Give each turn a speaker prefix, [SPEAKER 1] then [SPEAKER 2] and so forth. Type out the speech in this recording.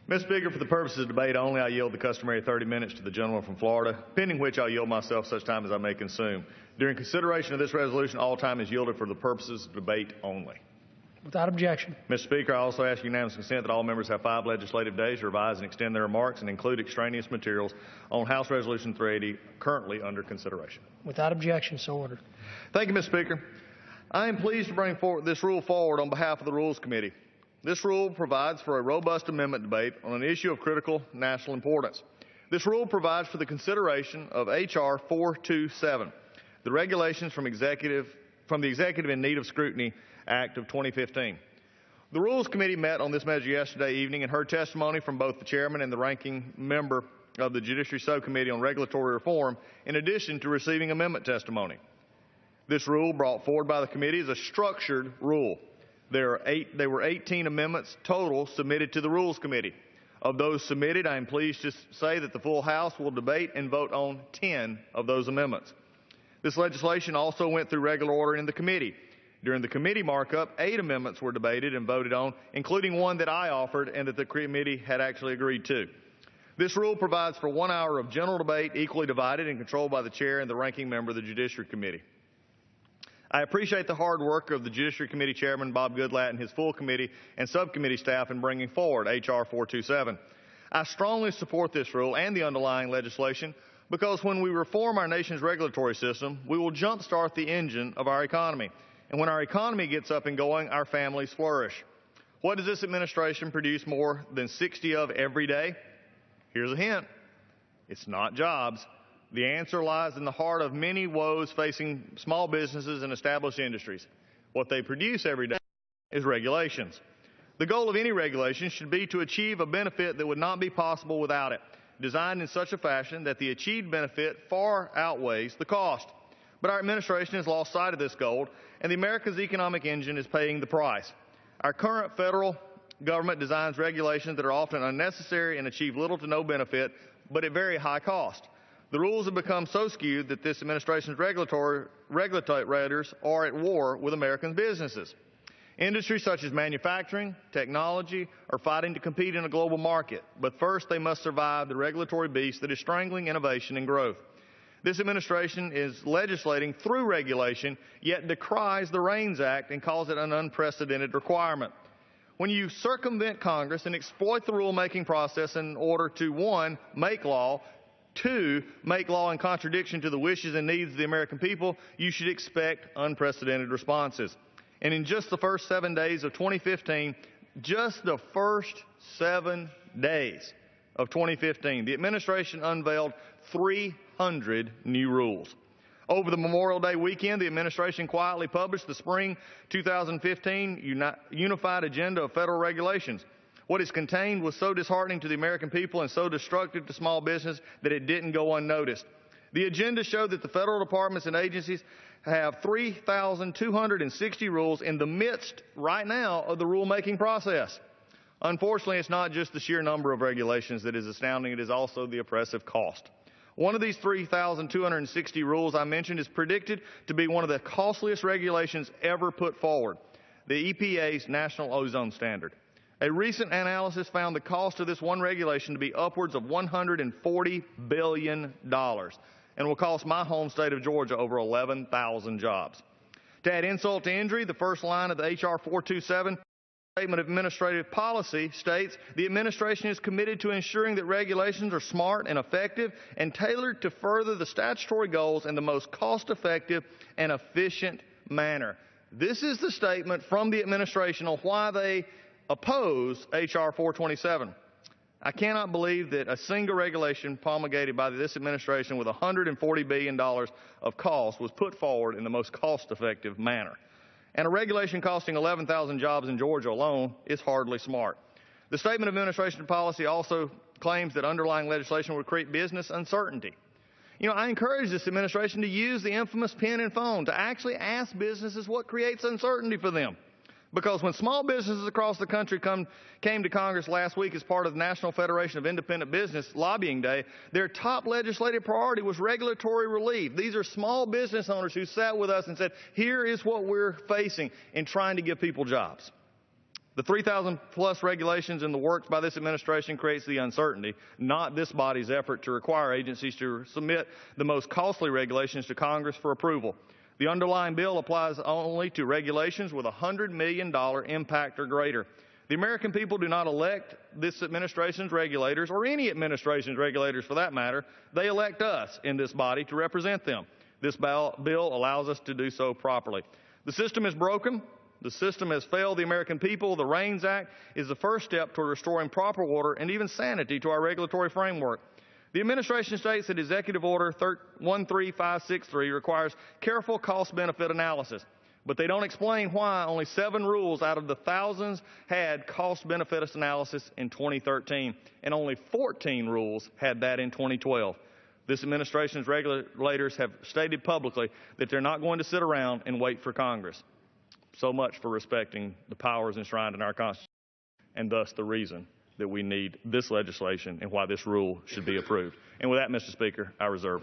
[SPEAKER 1] Mr. Speaker, for the purposes of debate only, I yield the customary 30 minutes to the gentleman from Florida, pending which I'll yield myself such time as I may consume. During consideration of this resolution, all time is yielded for the purposes of debate only.
[SPEAKER 2] Without objection.
[SPEAKER 1] Mr. Speaker, I also ask unanimous consent that all members have 5 legislative days to revise and extend their remarks and include extraneous materials on House Resolution 380 currently under consideration.
[SPEAKER 2] Without objection, so ordered.
[SPEAKER 1] Thank you, Mr. Speaker. I am pleased to bring this rule forward on behalf of the Rules Committee. This rule provides for a robust amendment debate on an issue of critical national importance. This rule provides for the consideration of H.R. 427, the regulations from the Executive in Need of Scrutiny Act of 2015. The Rules Committee met on this measure yesterday evening and heard testimony from both the chairman and the ranking member of the Judiciary Subcommittee on Regulatory Reform, in addition to receiving amendment testimony. This rule brought forward by the committee is a structured rule. There were 18 amendments total submitted to the Rules Committee. Of those submitted, I am pleased to say that the full House will debate and vote on 10 of those amendments. This legislation also went through regular order in the committee. During the committee markup, 8 amendments were debated and voted on, including one that I offered and that the committee had actually agreed to. This rule provides for 1 hour of general debate, equally divided and controlled by the chair and the ranking member of the Judiciary Committee. I appreciate the hard work of the Judiciary Committee Chairman, Bob Goodlatte, and his full committee and subcommittee staff in bringing forward H.R. 427. I strongly support this rule and the underlying legislation because when we reform our nation's regulatory system, we will jumpstart the engine of our economy. And when our economy gets up and going, our families flourish. What does this administration produce more than 60 of every day? Here's a hint. It's not jobs. The answer lies in the heart of many woes facing small businesses and established industries. What they produce every day is regulations. The goal of any regulation should be to achieve a benefit that would not be possible without it, designed in such a fashion that the achieved benefit far outweighs the cost. But our administration has lost sight of this goal, and America's economic engine is paying the price. Our current federal government designs regulations that are often unnecessary and achieve little to no benefit, but at very high cost. The rules have become so skewed that this administration's regulators are at war with American businesses. Industries such as manufacturing, technology are fighting to compete in a global market, but first they must survive the regulatory beast that is strangling innovation and growth. This administration is legislating through regulation, yet decries the REINS Act and calls it an unprecedented requirement. When you circumvent Congress and exploit the rulemaking process in order to, 1, make law, 2, make law in contradiction to the wishes and needs of the American people, you should expect unprecedented responses. And in just the first 7 days of 2015, just the first 7 days of 2015, the administration unveiled 300 new rules. Over the Memorial Day weekend, the administration quietly published the Spring 2015 Unified Agenda of Federal Regulations. What is contained was so disheartening to the American people and so destructive to small business that it didn't go unnoticed. The agenda showed that the federal departments and agencies have 3,260 rules in the midst right now of the rulemaking process. Unfortunately, it's not just the sheer number of regulations that is astounding, it is also the oppressive cost. One of these 3,260 rules I mentioned is predicted to be one of the costliest regulations ever put forward, the EPA's National Ozone Standard. A recent analysis found the cost of this one regulation to be upwards of $140 billion and will cost my home state of Georgia over 11,000 jobs. To add insult to injury, the first line of the H.R. 427 Statement of Administrative Policy states, the administration is committed to ensuring that regulations are smart and effective and tailored to further the statutory goals in the most cost-effective and efficient manner. This is the statement from the administration on why they oppose H.R. 427. I cannot believe that a single regulation promulgated by this administration with $140 billion of cost was put forward in the most cost-effective manner. And a regulation costing 11,000 jobs in Georgia alone is hardly smart. The Statement of Administration Policy also claims that underlying legislation would create business uncertainty. You know, I encourage this administration to use the infamous pen and phone to actually ask businesses what creates uncertainty for them. Because when small businesses across the country came to Congress last week as part of the National Federation of Independent Business Lobbying Day, their top legislative priority was regulatory relief. These are small business owners who sat with us and said, here is what we're facing in trying to give people jobs. The 3,000 plus regulations in the works by this administration creates the uncertainty, not this body's effort to require agencies to submit the most costly regulations to Congress for approval. The underlying bill applies only to regulations with a $100 million impact or greater. The American people do not elect this administration's regulators, or any administration's regulators for that matter. They elect us in this body to represent them. This bill allows us to do so properly. The system is broken. The system has failed the American people. The REINS Act is the first step toward restoring proper order and even sanity to our regulatory framework. The administration states that Executive Order 13563 requires careful cost-benefit analysis, but they don't explain why only 7 rules out of the thousands had cost-benefit analysis in 2013, and only 14 rules had that in 2012. This administration's regulators have stated publicly that they're not going to sit around and wait for Congress. So much for respecting the powers enshrined in our Constitution, and thus the reason that we need this legislation and why this rule should be approved. And with that, Mr. Speaker, I reserve.